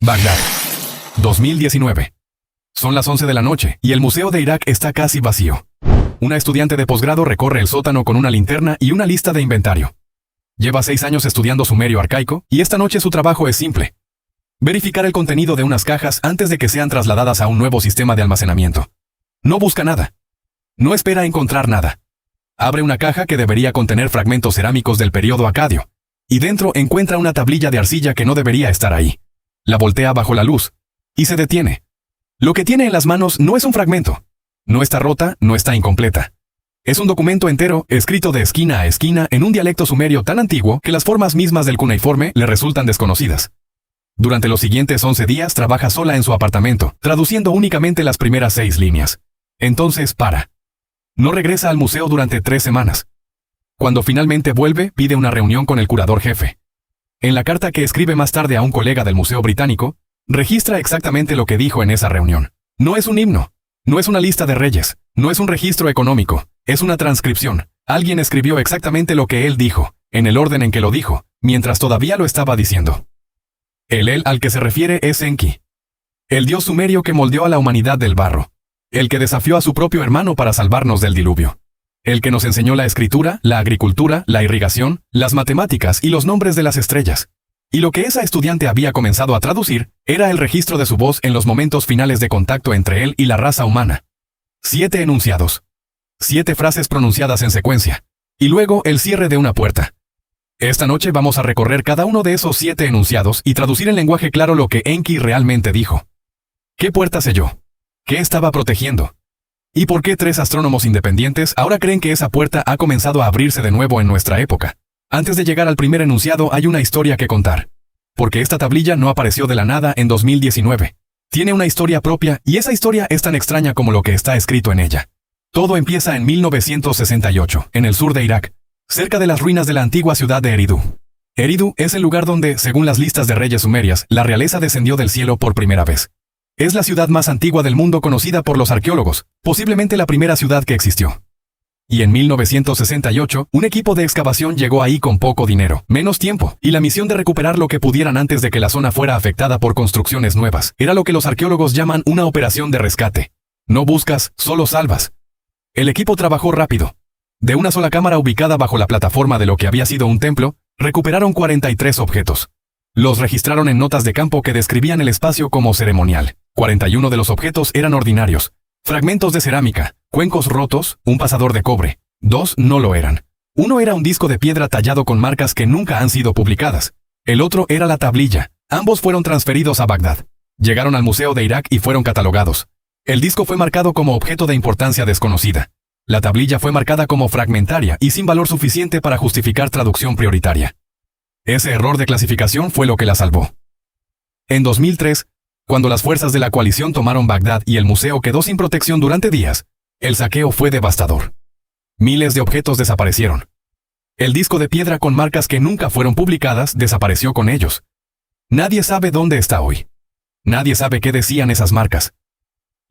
Bagdad. 2019. Son las 11 de la noche, y el Museo de Irak está casi vacío. Una estudiante de posgrado recorre el sótano con una linterna y una lista de inventario. Lleva 6 años estudiando sumerio arcaico, y esta noche su trabajo es simple: verificar el contenido de unas cajas antes de que sean trasladadas a un nuevo sistema de almacenamiento. No busca nada. No espera encontrar nada. Abre una caja que debería contener fragmentos cerámicos del período acadio, y dentro encuentra una tablilla de arcilla que no debería estar ahí. La voltea bajo la luz, y se detiene. Lo que tiene en las manos no es un fragmento. No está rota, no está incompleta. Es un documento entero, escrito de esquina a esquina en un dialecto sumerio tan antiguo que las formas mismas del cuneiforme le resultan desconocidas. Durante los siguientes 11 días trabaja sola en su apartamento, traduciendo únicamente las primeras 6 líneas. Entonces para. No regresa al museo durante 3 semanas. Cuando finalmente vuelve, pide una reunión con el curador jefe. En la carta que escribe más tarde a un colega del Museo Británico, registra exactamente lo que dijo en esa reunión. No es un himno, no es una lista de reyes, no es un registro económico, es una transcripción. Alguien escribió exactamente lo que él dijo, en el orden en que lo dijo, mientras todavía lo estaba diciendo. El él al que se refiere es Enki, el dios sumerio que moldeó a la humanidad del barro, el que desafió a su propio hermano para salvarnos del diluvio. El que nos enseñó la escritura, la agricultura, la irrigación, las matemáticas y los nombres de las estrellas. Y lo que esa estudiante había comenzado a traducir era el registro de su voz en los momentos finales de contacto entre él y la raza humana. 7 enunciados. 7 frases pronunciadas en secuencia. Y luego el cierre de una puerta. Esta noche vamos a recorrer cada uno de esos 7 enunciados y traducir en lenguaje claro lo que Enki realmente dijo. ¿Qué puerta selló? ¿Qué estaba protegiendo? ¿Y por qué 3 astrónomos independientes ahora creen que esa puerta ha comenzado a abrirse de nuevo en nuestra época? Antes de llegar al primer enunciado hay una historia que contar. Porque esta tablilla no apareció de la nada en 2019. Tiene una historia propia, y esa historia es tan extraña como lo que está escrito en ella. Todo empieza en 1968, en el sur de Irak, cerca de las ruinas de la antigua ciudad de Eridu. Eridu es el lugar donde, según las listas de reyes sumerias, la realeza descendió del cielo por primera vez. Es la ciudad más antigua del mundo conocida por los arqueólogos, posiblemente la primera ciudad que existió. Y en 1968, un equipo de excavación llegó ahí con poco dinero, menos tiempo, y la misión de recuperar lo que pudieran antes de que la zona fuera afectada por construcciones nuevas. Era lo que los arqueólogos llaman una operación de rescate. No buscas, solo salvas. El equipo trabajó rápido. De una sola cámara ubicada bajo la plataforma de lo que había sido un templo, recuperaron 43 objetos. Los registraron en notas de campo que describían el espacio como ceremonial. 41 de los objetos eran ordinarios. Fragmentos de cerámica, cuencos rotos, un pasador de cobre. 2 no lo eran. Uno era un disco de piedra tallado con marcas que nunca han sido publicadas. El otro era la tablilla. Ambos fueron transferidos a Bagdad. Llegaron al Museo de Irak y fueron catalogados. El disco fue marcado como objeto de importancia desconocida. La tablilla fue marcada como fragmentaria y sin valor suficiente para justificar traducción prioritaria. Ese error de clasificación fue lo que la salvó. En 2003, cuando las fuerzas de la coalición tomaron Bagdad y el museo quedó sin protección durante días, el saqueo fue devastador. Miles de objetos desaparecieron. El disco de piedra con marcas que nunca fueron publicadas desapareció con ellos. Nadie sabe dónde está hoy. Nadie sabe qué decían esas marcas.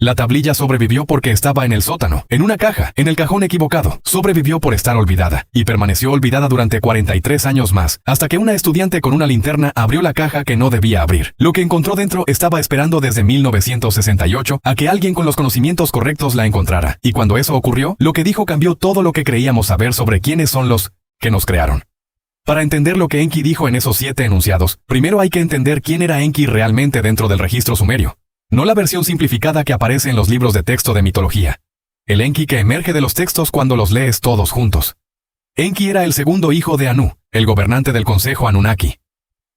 La tablilla sobrevivió porque estaba en el sótano, en una caja, en el cajón equivocado. Sobrevivió por estar olvidada, y permaneció olvidada durante 43 años más, hasta que una estudiante con una linterna abrió la caja que no debía abrir. Lo que encontró dentro estaba esperando desde 1968 a que alguien con los conocimientos correctos la encontrara. Y cuando eso ocurrió, lo que dijo cambió todo lo que creíamos saber sobre quiénes son los que nos crearon. Para entender lo que Enki dijo en esos 7 enunciados, primero hay que entender quién era Enki realmente dentro del registro sumerio. No la versión simplificada que aparece en los libros de texto de mitología. El Enki que emerge de los textos cuando los lees todos juntos. Enki era el segundo hijo de Anu, el gobernante del consejo Anunnaki.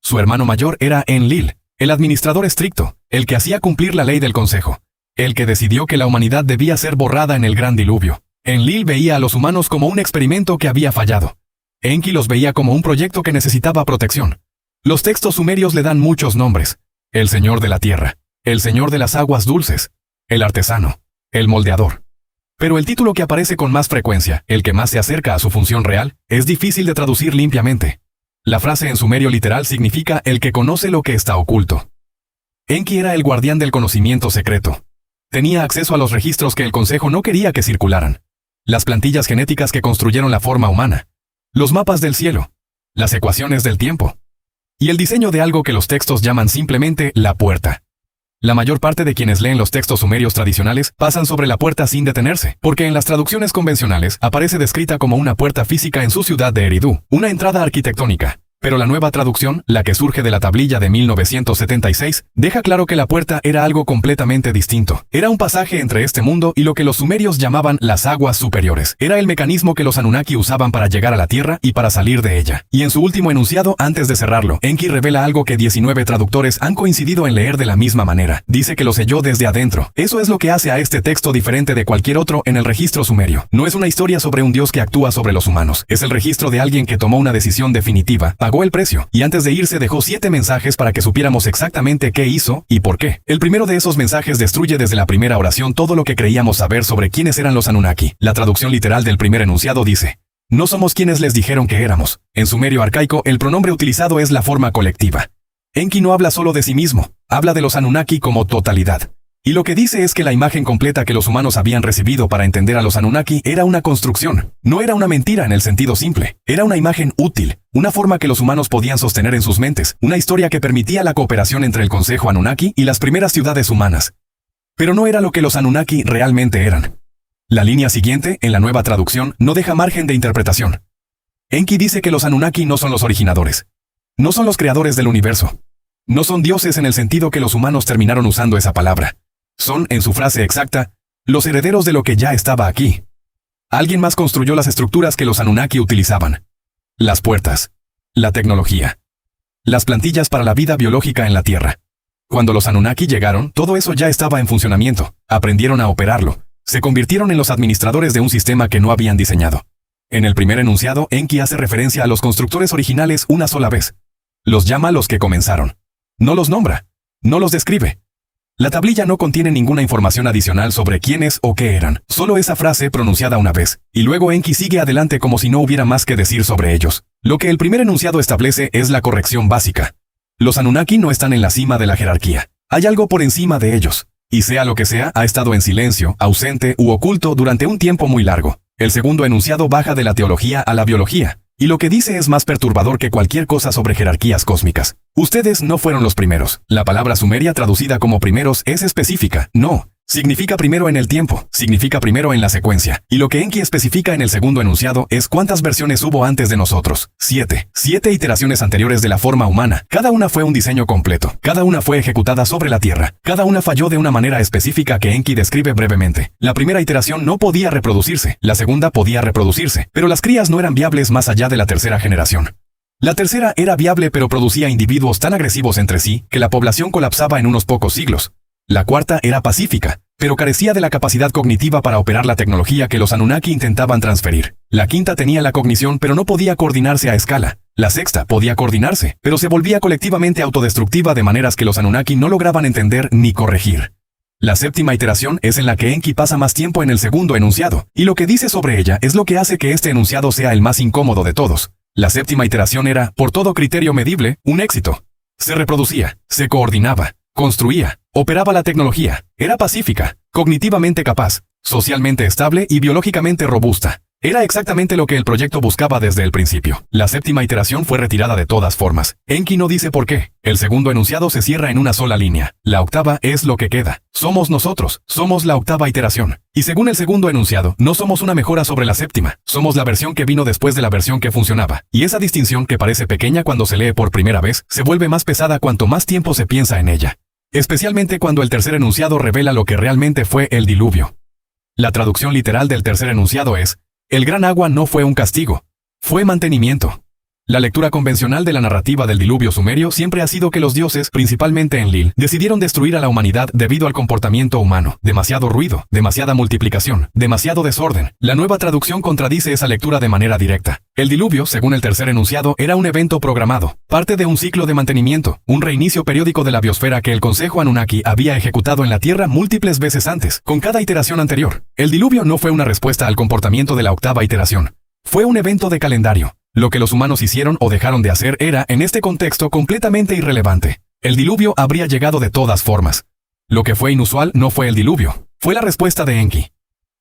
Su hermano mayor era Enlil, el administrador estricto, el que hacía cumplir la ley del consejo, el que decidió que la humanidad debía ser borrada en el gran diluvio. Enlil veía a los humanos como un experimento que había fallado. Enki los veía como un proyecto que necesitaba protección. Los textos sumerios le dan muchos nombres: el señor de la tierra, el señor de las aguas dulces, el artesano, el moldeador. Pero el título que aparece con más frecuencia, el que más se acerca a su función real, es difícil de traducir limpiamente. La frase en sumerio literal significa el que conoce lo que está oculto. Enki era el guardián del conocimiento secreto. Tenía acceso a los registros que el consejo no quería que circularan. Las plantillas genéticas que construyeron la forma humana. Los mapas del cielo. Las ecuaciones del tiempo. y el diseño de algo que los textos llaman simplemente la puerta. La mayor parte de quienes leen los textos sumerios tradicionales pasan sobre la puerta sin detenerse, porque en las traducciones convencionales aparece descrita como una puerta física en su ciudad de Eridu, una entrada arquitectónica. Pero la nueva traducción, la que surge de la tablilla de 1976, deja claro que la puerta era algo completamente distinto. Era un pasaje entre este mundo y lo que los sumerios llamaban las aguas superiores. Era el mecanismo que los Anunnaki usaban para llegar a la Tierra y para salir de ella. Y en su último enunciado, antes de cerrarlo, Enki revela algo que 19 traductores han coincidido en leer de la misma manera. Dice que lo selló desde adentro. Eso es lo que hace a este texto diferente de cualquier otro en el registro sumerio. No es una historia sobre un dios que actúa sobre los humanos. Es el registro de alguien que tomó una decisión definitiva, pagó el precio, y antes de irse dejó 7 mensajes para que supiéramos exactamente qué hizo y por qué. El primero de esos mensajes destruye desde la primera oración todo lo que creíamos saber sobre quiénes eran los Anunnaki. La traducción literal del primer enunciado dice: no somos quienes les dijeron que éramos. En sumerio arcaico, el pronombre utilizado es la forma colectiva. Enki no habla solo de sí mismo, habla de los Anunnaki como totalidad. Y lo que dice es que la imagen completa que los humanos habían recibido para entender a los Anunnaki era una construcción. No era una mentira en el sentido simple. Era una imagen útil, una forma que los humanos podían sostener en sus mentes, una historia que permitía la cooperación entre el Consejo Anunnaki y las primeras ciudades humanas. Pero no era lo que los Anunnaki realmente eran. La línea siguiente, en la nueva traducción, no deja margen de interpretación. Enki dice que los Anunnaki no son los originadores. No son los creadores del universo. No son dioses en el sentido que los humanos terminaron usando esa palabra. Son, en su frase exacta, los herederos de lo que ya estaba aquí. Alguien más construyó las estructuras que los Anunnaki utilizaban. Las puertas. La tecnología. Las plantillas para la vida biológica en la Tierra. Cuando los Anunnaki llegaron, todo eso ya estaba en funcionamiento. Aprendieron a operarlo. Se convirtieron en los administradores de un sistema que no habían diseñado. En el primer enunciado, Enki hace referencia a los constructores originales una sola vez. Los llama los que comenzaron. No los nombra. No los describe. La tablilla no contiene ninguna información adicional sobre quiénes o qué eran, solo esa frase pronunciada una vez, y luego Enki sigue adelante como si no hubiera más que decir sobre ellos. Lo que el primer enunciado establece es la corrección básica. Los Anunnaki no están en la cima de la jerarquía. Hay algo por encima de ellos, y sea lo que sea, ha estado en silencio, ausente u oculto durante un tiempo muy largo. El segundo enunciado baja de la teología a la biología, y lo que dice es más perturbador que cualquier cosa sobre jerarquías cósmicas. Ustedes no fueron los primeros. La palabra sumeria traducida como primeros es específica. No. Significa primero en el tiempo, significa primero en la secuencia. Y lo que Enki especifica en el segundo enunciado es cuántas versiones hubo antes de nosotros. 7. 7 iteraciones anteriores de la forma humana. Cada una fue un diseño completo. Cada una fue ejecutada sobre la Tierra. Cada una falló de una manera específica que Enki describe brevemente. La primera iteración no podía reproducirse. La segunda podía reproducirse. Pero las crías no eran viables más allá de la tercera generación. La tercera era viable pero producía individuos tan agresivos entre sí que la población colapsaba en unos pocos siglos. La cuarta era pacífica, pero carecía de la capacidad cognitiva para operar la tecnología que los Anunnaki intentaban transferir. La quinta tenía la cognición pero no podía coordinarse a escala. La sexta podía coordinarse, pero se volvía colectivamente autodestructiva de maneras que los Anunnaki no lograban entender ni corregir. La séptima iteración es en la que Enki pasa más tiempo en el segundo enunciado, y lo que dice sobre ella es lo que hace que este enunciado sea el más incómodo de todos. La séptima iteración era, por todo criterio medible, un éxito. Se reproducía, se coordinaba, construía, operaba la tecnología, era pacífica, cognitivamente capaz, socialmente estable y biológicamente robusta. Era exactamente lo que el proyecto buscaba desde el principio. La séptima iteración fue retirada de todas formas. Enki no dice por qué. El segundo enunciado se cierra en una sola línea. La octava es lo que queda. Somos nosotros. Somos la octava iteración. Y según el segundo enunciado, no somos una mejora sobre la séptima. Somos la versión que vino después de la versión que funcionaba. Y esa distinción que parece pequeña cuando se lee por primera vez, se vuelve más pesada cuanto más tiempo se piensa en ella. Especialmente cuando el tercer enunciado revela lo que realmente fue el diluvio. La traducción literal del tercer enunciado es: el gran agua no fue un castigo, fue mantenimiento. La lectura convencional de la narrativa del diluvio sumerio siempre ha sido que los dioses, principalmente Enlil, decidieron destruir a la humanidad debido al comportamiento humano. Demasiado ruido, demasiada multiplicación, demasiado desorden. La nueva traducción contradice esa lectura de manera directa. El diluvio, según el tercer enunciado, era un evento programado, parte de un ciclo de mantenimiento, un reinicio periódico de la biosfera que el Consejo Anunnaki había ejecutado en la Tierra múltiples veces antes, con cada iteración anterior. El diluvio no fue una respuesta al comportamiento de la octava iteración. Fue un evento de calendario. Lo que los humanos hicieron o dejaron de hacer era, en este contexto, completamente irrelevante. El diluvio habría llegado de todas formas. Lo que fue inusual no fue el diluvio, fue la respuesta de Enki.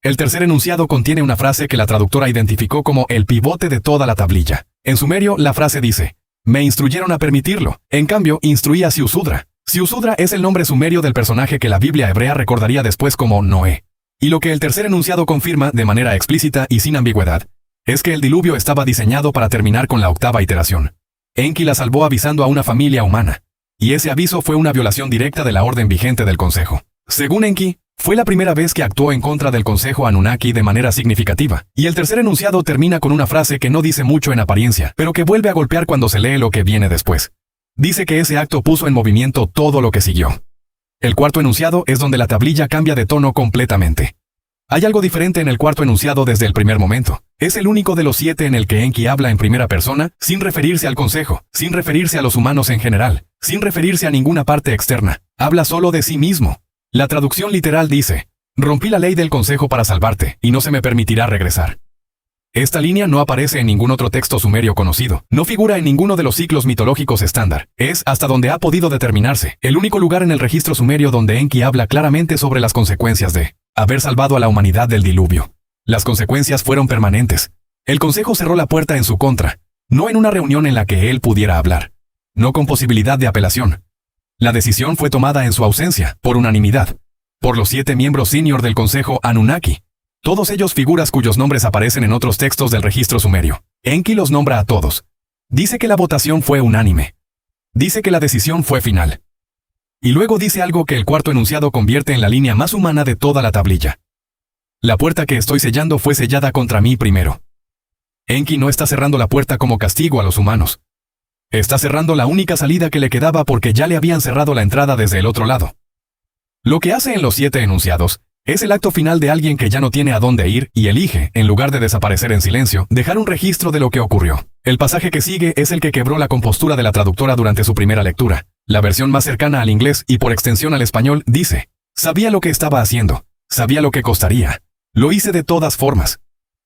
El tercer enunciado contiene una frase que la traductora identificó como el pivote de toda la tablilla. En sumerio, la frase dice: Me instruyeron a permitirlo. En cambio, instruí a Ziusudra. Ziusudra es el nombre sumerio del personaje que la Biblia hebrea recordaría después como Noé. Y lo que el tercer enunciado confirma de manera explícita y sin ambigüedad es que el diluvio estaba diseñado para terminar con la octava iteración. Enki la salvó avisando a una familia humana. Y ese aviso fue una violación directa de la orden vigente del Consejo. Según Enki, fue la primera vez que actuó en contra del Consejo Anunnaki de manera significativa. Y el tercer enunciado termina con una frase que no dice mucho en apariencia, pero que vuelve a golpear cuando se lee lo que viene después. Dice que ese acto puso en movimiento todo lo que siguió. El cuarto enunciado es donde la tablilla cambia de tono completamente. Hay algo diferente en el cuarto enunciado desde el primer momento. Es el único de los 7 en el que Enki habla en primera persona, sin referirse al Consejo, sin referirse a los humanos en general, sin referirse a ninguna parte externa. Habla solo de sí mismo. La traducción literal dice: rompí la ley del Consejo para salvarte, y no se me permitirá regresar. Esta línea no aparece en ningún otro texto sumerio conocido, no figura en ninguno de los ciclos mitológicos estándar. Es, hasta donde ha podido determinarse, el único lugar en el registro sumerio donde Enki habla claramente sobre las consecuencias de haber salvado a la humanidad del diluvio. Las consecuencias fueron permanentes. El Consejo cerró la puerta en su contra, no en una reunión en la que él pudiera hablar, no con posibilidad de apelación. La decisión fue tomada en su ausencia, por unanimidad, por los 7 miembros senior del Consejo Anunnaki. Todos ellos figuras cuyos nombres aparecen en otros textos del registro sumerio. Enki los nombra a todos. Dice que la votación fue unánime. Dice que la decisión fue final. Y luego dice algo que el cuarto enunciado convierte en la línea más humana de toda la tablilla. La puerta que estoy sellando fue sellada contra mí primero. Enki no está cerrando la puerta como castigo a los humanos. Está cerrando la única salida que le quedaba porque ya le habían cerrado la entrada desde el otro lado. Lo que hace en los 7 enunciados es el acto final de alguien que ya no tiene a dónde ir y elige, en lugar de desaparecer en silencio, dejar un registro de lo que ocurrió. El pasaje que sigue es el que quebró la compostura de la traductora durante su primera lectura. La versión más cercana al inglés y por extensión al español dice: sabía lo que estaba haciendo, sabía lo que costaría. Lo hice de todas formas.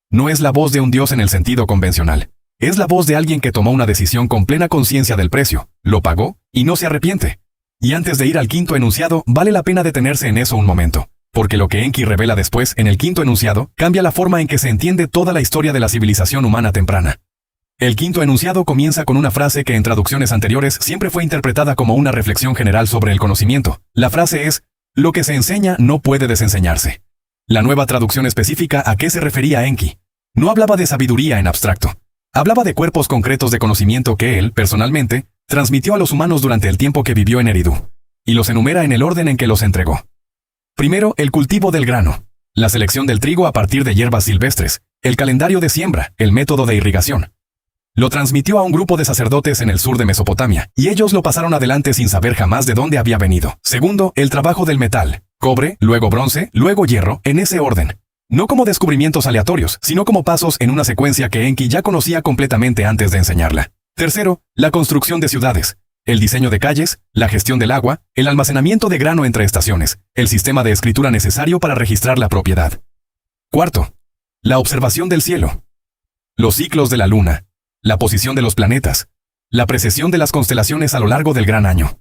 No es la voz de un dios en el sentido convencional. Es la voz de alguien que tomó una decisión con plena conciencia del precio, lo pagó y no se arrepiente. Y antes de ir al quinto enunciado, vale la pena detenerse en eso un momento, porque lo que Enki revela después en el quinto enunciado cambia la forma en que se entiende toda la historia de la civilización humana temprana. El quinto enunciado comienza con una frase que en traducciones anteriores siempre fue interpretada como una reflexión general sobre el conocimiento. La frase es: lo que se enseña no puede desenseñarse. La nueva traducción especifica a qué se refería Enki. No hablaba de sabiduría en abstracto. Hablaba de cuerpos concretos de conocimiento que él, personalmente, transmitió a los humanos durante el tiempo que vivió en Eridu. Y los enumera en el orden en que los entregó. Primero, el cultivo del grano, la selección del trigo a partir de hierbas silvestres, el calendario de siembra, el método de irrigación. Lo transmitió a un grupo de sacerdotes en el sur de Mesopotamia, y ellos lo pasaron adelante sin saber jamás de dónde había venido. Segundo, el trabajo del metal, cobre, luego bronce, luego hierro, en ese orden. No como descubrimientos aleatorios, sino como pasos en una secuencia que Enki ya conocía completamente antes de enseñarla. Tercero, la construcción de ciudades, el diseño de calles, la gestión del agua, el almacenamiento de grano entre estaciones, el sistema de escritura necesario para registrar la propiedad. Cuarto, la observación del cielo, los ciclos de la luna, la posición de los planetas, la precesión de las constelaciones a lo largo del gran año.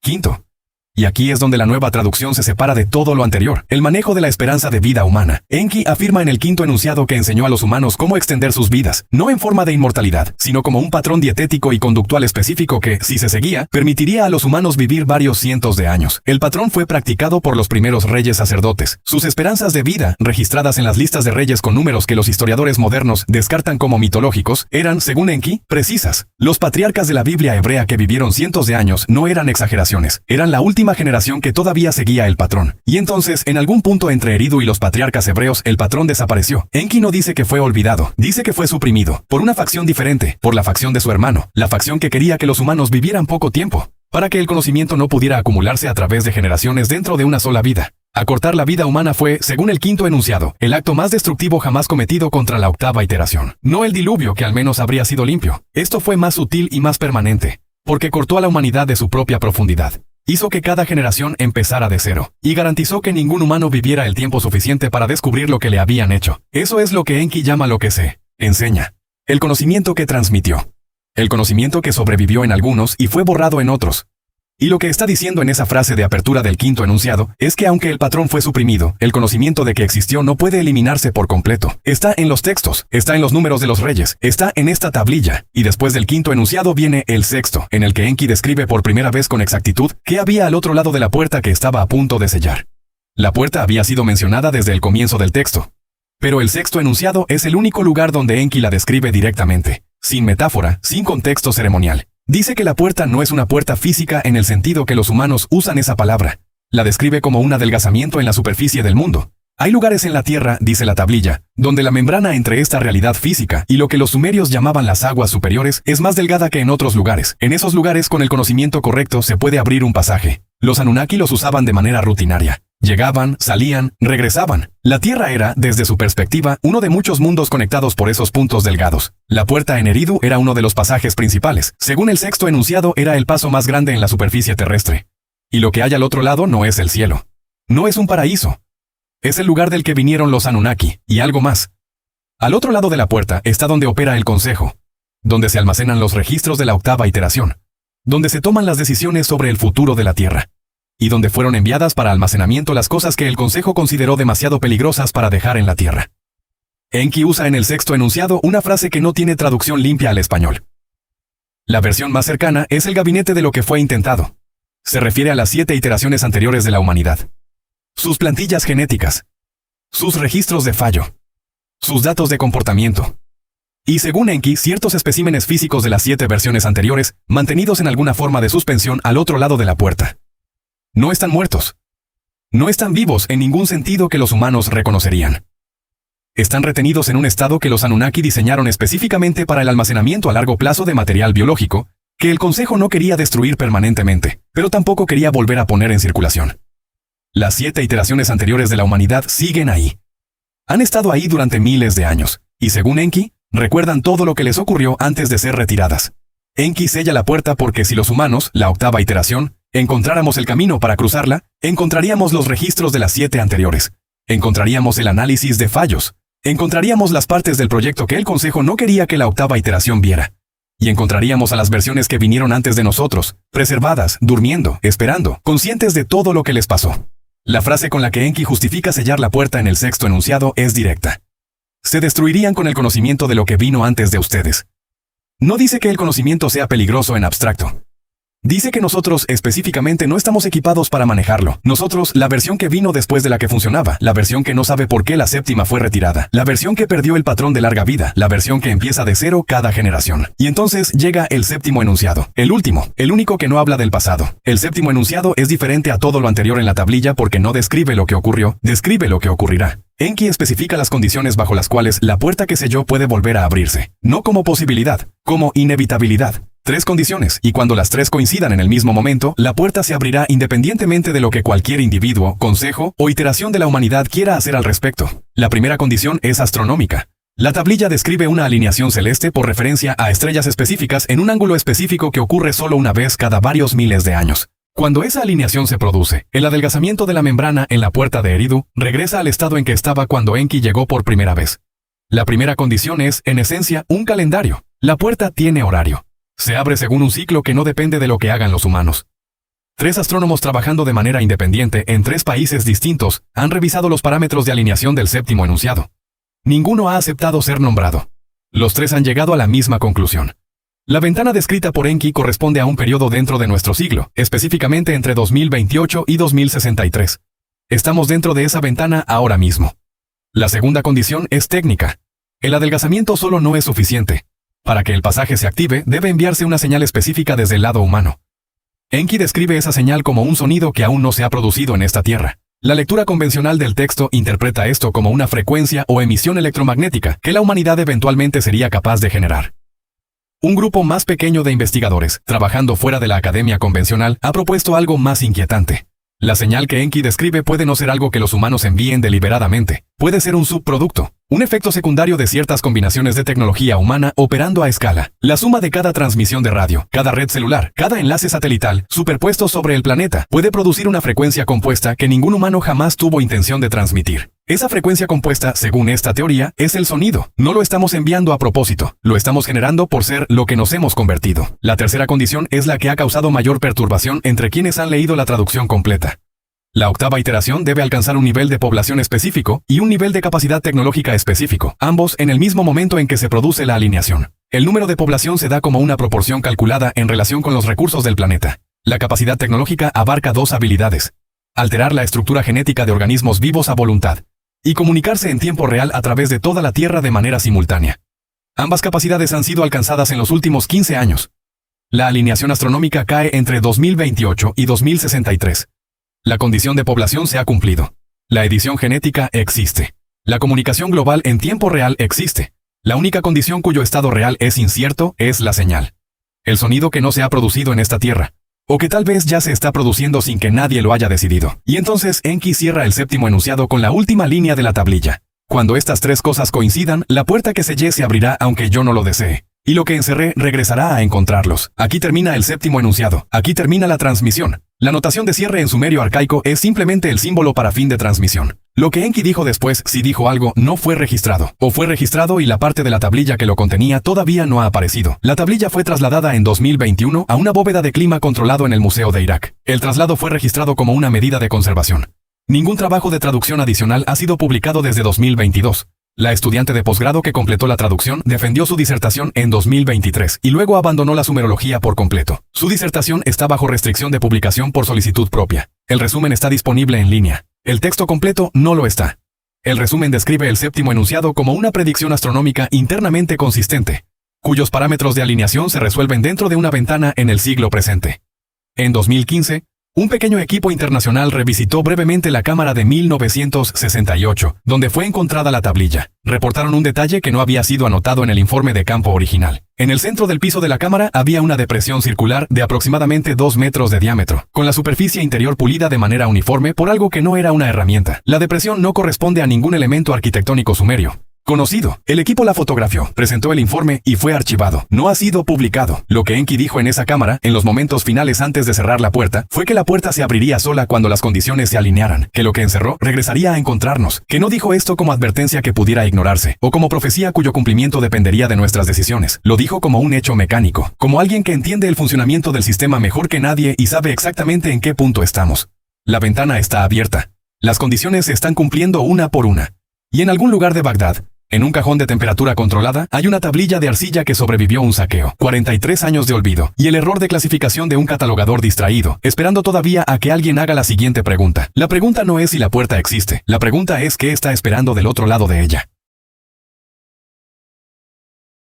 Quinto, y aquí es donde la nueva traducción se separa de todo lo anterior, el manejo de la esperanza de vida humana. Enki afirma en el quinto enunciado que enseñó a los humanos cómo extender sus vidas, no en forma de inmortalidad, sino como un patrón dietético y conductual específico que, si se seguía, permitiría a los humanos vivir varios cientos de años. El patrón fue practicado por los primeros reyes sacerdotes. Sus esperanzas de vida, registradas en las listas de reyes con números que los historiadores modernos descartan como mitológicos, eran, según Enki, precisas. Los patriarcas de la Biblia hebrea que vivieron cientos de años no eran exageraciones, eran la última generación que todavía seguía el patrón. Y entonces, en algún punto entre Eridu y los patriarcas hebreos, el patrón desapareció. Enki no dice que fue olvidado, dice que fue suprimido, por una facción diferente, por la facción de su hermano, la facción que quería que los humanos vivieran poco tiempo, para que el conocimiento no pudiera acumularse a través de generaciones dentro de una sola vida. Acortar la vida humana fue, según el quinto enunciado, el acto más destructivo jamás cometido contra la octava iteración. No el diluvio, que al menos habría sido limpio. Esto fue más sutil y más permanente, porque cortó a la humanidad de su propia profundidad. Hizo que cada generación empezara de cero, y garantizó que ningún humano viviera el tiempo suficiente para descubrir lo que le habían hecho. Eso es lo que Enki llama lo que se enseña. El conocimiento que transmitió. El conocimiento que sobrevivió en algunos y fue borrado en otros. Y lo que está diciendo en esa frase de apertura del quinto enunciado es que aunque el patrón fue suprimido, el conocimiento de que existió no puede eliminarse por completo. Está en los textos, está en los números de los reyes, está en esta tablilla. Y después del quinto enunciado viene el sexto, en el que Enki describe por primera vez con exactitud qué había al otro lado de la puerta que estaba a punto de sellar. La puerta había sido mencionada desde el comienzo del texto. Pero el sexto enunciado es el único lugar donde Enki la describe directamente, sin metáfora, sin contexto ceremonial. Dice que la puerta no es una puerta física en el sentido que los humanos usan esa palabra. La describe como un adelgazamiento en la superficie del mundo. Hay lugares en la Tierra, dice la tablilla, donde la membrana entre esta realidad física y lo que los sumerios llamaban las aguas superiores es más delgada que en otros lugares. En esos lugares, con el conocimiento correcto, se puede abrir un pasaje. Los Anunnaki los usaban de manera rutinaria. Llegaban, salían, regresaban. La Tierra era, desde su perspectiva, uno de muchos mundos conectados por esos puntos delgados. La puerta en Eridu era uno de los pasajes principales. Según el sexto enunciado, era el paso más grande en la superficie terrestre. Y lo que hay al otro lado no es el cielo. No es un paraíso. Es el lugar del que vinieron los Anunnaki, y algo más. Al otro lado de la puerta está donde opera el Consejo, donde se almacenan los registros de la octava iteración, donde se toman las decisiones sobre el futuro de la Tierra, y donde fueron enviadas para almacenamiento las cosas que el Consejo consideró demasiado peligrosas para dejar en la Tierra. Enki usa en el sexto enunciado una frase que no tiene traducción limpia al español. La versión más cercana es el gabinete de lo que fue intentado. Se refiere a las 7 iteraciones anteriores de la humanidad. Sus plantillas genéticas. Sus registros de fallo. Sus datos de comportamiento. Y según Enki, ciertos especímenes físicos de las 7 versiones anteriores, mantenidos en alguna forma de suspensión al otro lado de la puerta. No están muertos. No están vivos en ningún sentido que los humanos reconocerían. Están retenidos en un estado que los Anunnaki diseñaron específicamente para el almacenamiento a largo plazo de material biológico, que el Consejo no quería destruir permanentemente, pero tampoco quería volver a poner en circulación. Las 7 iteraciones anteriores de la humanidad siguen ahí. Han estado ahí durante miles de años, y según Enki, recuerdan todo lo que les ocurrió antes de ser retiradas. Enki sella la puerta porque si los humanos, la octava iteración, encontráramos el camino para cruzarla, encontraríamos los registros de las 7 anteriores. Encontraríamos el análisis de fallos. Encontraríamos las partes del proyecto que el Consejo no quería que la octava iteración viera. Y encontraríamos a las versiones que vinieron antes de nosotros, preservadas, durmiendo, esperando, conscientes de todo lo que les pasó. La frase con la que Enki justifica sellar la puerta en el sexto enunciado es directa. Se destruirían con el conocimiento de lo que vino antes de ustedes. No dice que el conocimiento sea peligroso en abstracto. Dice que nosotros específicamente no estamos equipados para manejarlo. Nosotros, la versión que vino después de la que funcionaba, la versión que no sabe por qué la séptima fue retirada, la versión que perdió el patrón de larga vida, la versión que empieza de cero cada generación. Y entonces llega el séptimo enunciado, el último, el único que no habla del pasado. El séptimo enunciado es diferente a todo lo anterior en la tablilla porque no describe lo que ocurrió, describe lo que ocurrirá. Enki especifica las condiciones bajo las cuales la puerta que selló puede volver a abrirse, no como posibilidad, como inevitabilidad. 3 condiciones, y cuando las 3 coincidan en el mismo momento, la puerta se abrirá independientemente de lo que cualquier individuo, consejo o iteración de la humanidad quiera hacer al respecto. La primera condición es astronómica. La tablilla describe una alineación celeste por referencia a estrellas específicas en un ángulo específico que ocurre solo una vez cada varios miles de años. Cuando esa alineación se produce, el adelgazamiento de la membrana en la puerta de Eridu regresa al estado en que estaba cuando Enki llegó por primera vez. La primera condición es, en esencia, un calendario. La puerta tiene horario. Se abre según un ciclo que no depende de lo que hagan los humanos. 3 astrónomos trabajando de manera independiente en 3 países distintos han revisado los parámetros de alineación del séptimo enunciado. Ninguno ha aceptado ser nombrado. Los 3 han llegado a la misma conclusión. La ventana descrita por Enki corresponde a un periodo dentro de nuestro siglo, específicamente entre 2028 y 2063. Estamos dentro de esa ventana ahora mismo. La segunda condición es técnica. El adelgazamiento solo no es suficiente. Para que el pasaje se active, debe enviarse una señal específica desde el lado humano. Enki describe esa señal como un sonido que aún no se ha producido en esta Tierra. La lectura convencional del texto interpreta esto como una frecuencia o emisión electromagnética que la humanidad eventualmente sería capaz de generar. Un grupo más pequeño de investigadores, trabajando fuera de la academia convencional, ha propuesto algo más inquietante. La señal que Enki describe puede no ser algo que los humanos envíen deliberadamente. Puede ser un subproducto, un efecto secundario de ciertas combinaciones de tecnología humana operando a escala. La suma de cada transmisión de radio, cada red celular, cada enlace satelital, superpuesto sobre el planeta, puede producir una frecuencia compuesta que ningún humano jamás tuvo intención de transmitir. Esa frecuencia compuesta, según esta teoría, es el sonido. No lo estamos enviando a propósito, lo estamos generando por ser lo que nos hemos convertido. La tercera condición es la que ha causado mayor perturbación entre quienes han leído la traducción completa. La octava iteración debe alcanzar un nivel de población específico y un nivel de capacidad tecnológica específico, ambos en el mismo momento en que se produce la alineación. El número de población se da como una proporción calculada en relación con los recursos del planeta. La capacidad tecnológica abarca dos habilidades: alterar la estructura genética de organismos vivos a voluntad y comunicarse en tiempo real a través de toda la Tierra de manera simultánea. Ambas capacidades han sido alcanzadas en los últimos 15 años. La alineación astronómica cae entre 2028 y 2063. La condición de población se ha cumplido. La edición genética existe. La comunicación global en tiempo real existe. La única condición cuyo estado real es incierto es la señal. El sonido que no se ha producido en esta Tierra, o que tal vez ya se está produciendo sin que nadie lo haya decidido. Y entonces Enki cierra el séptimo enunciado con la última línea de la tablilla. Cuando estas tres cosas coincidan, la puerta que sellé se abrirá aunque yo no lo desee. Y lo que encerré regresará a encontrarlos. Aquí termina el séptimo enunciado. Aquí termina la transmisión. La notación de cierre en sumerio arcaico es simplemente el símbolo para fin de transmisión. Lo que Enki dijo después, si dijo algo, no fue registrado. O fue registrado y la parte de la tablilla que lo contenía todavía no ha aparecido. La tablilla fue trasladada en 2021 a una bóveda de clima controlado en el Museo de Irak. El traslado fue registrado como una medida de conservación. Ningún trabajo de traducción adicional ha sido publicado desde 2022. La estudiante de posgrado que completó la traducción defendió su disertación en 2023 y luego abandonó la sumerología por completo. Su disertación está bajo restricción de publicación por solicitud propia. El resumen está disponible en línea. El texto completo no lo está. El resumen describe el séptimo enunciado como una predicción astronómica internamente consistente, cuyos parámetros de alineación se resuelven dentro de una ventana en el siglo presente. En 2015, un pequeño equipo internacional revisitó brevemente la cámara de 1968, donde fue encontrada la tablilla. Reportaron un detalle que no había sido anotado en el informe de campo original. En el centro del piso de la cámara había una depresión circular de aproximadamente 2 metros de diámetro, con la superficie interior pulida de manera uniforme por algo que no era una herramienta. La depresión no corresponde a ningún elemento arquitectónico sumerio conocido. El equipo la fotografió, presentó el informe y fue archivado. No ha sido publicado. Lo que Enki dijo en esa cámara, en los momentos finales antes de cerrar la puerta, fue que la puerta se abriría sola cuando las condiciones se alinearan, que lo que encerró regresaría a encontrarnos, que no dijo esto como advertencia que pudiera ignorarse, o como profecía cuyo cumplimiento dependería de nuestras decisiones. Lo dijo como un hecho mecánico, como alguien que entiende el funcionamiento del sistema mejor que nadie y sabe exactamente en qué punto estamos. La ventana está abierta. Las condiciones se están cumpliendo una por una. Y en algún lugar de Bagdad, en un cajón de temperatura controlada, hay una tablilla de arcilla que sobrevivió un saqueo, 43 años de olvido, y el error de clasificación de un catalogador distraído, esperando todavía a que alguien haga la siguiente pregunta. La pregunta no es si la puerta existe, la pregunta es qué está esperando del otro lado de ella.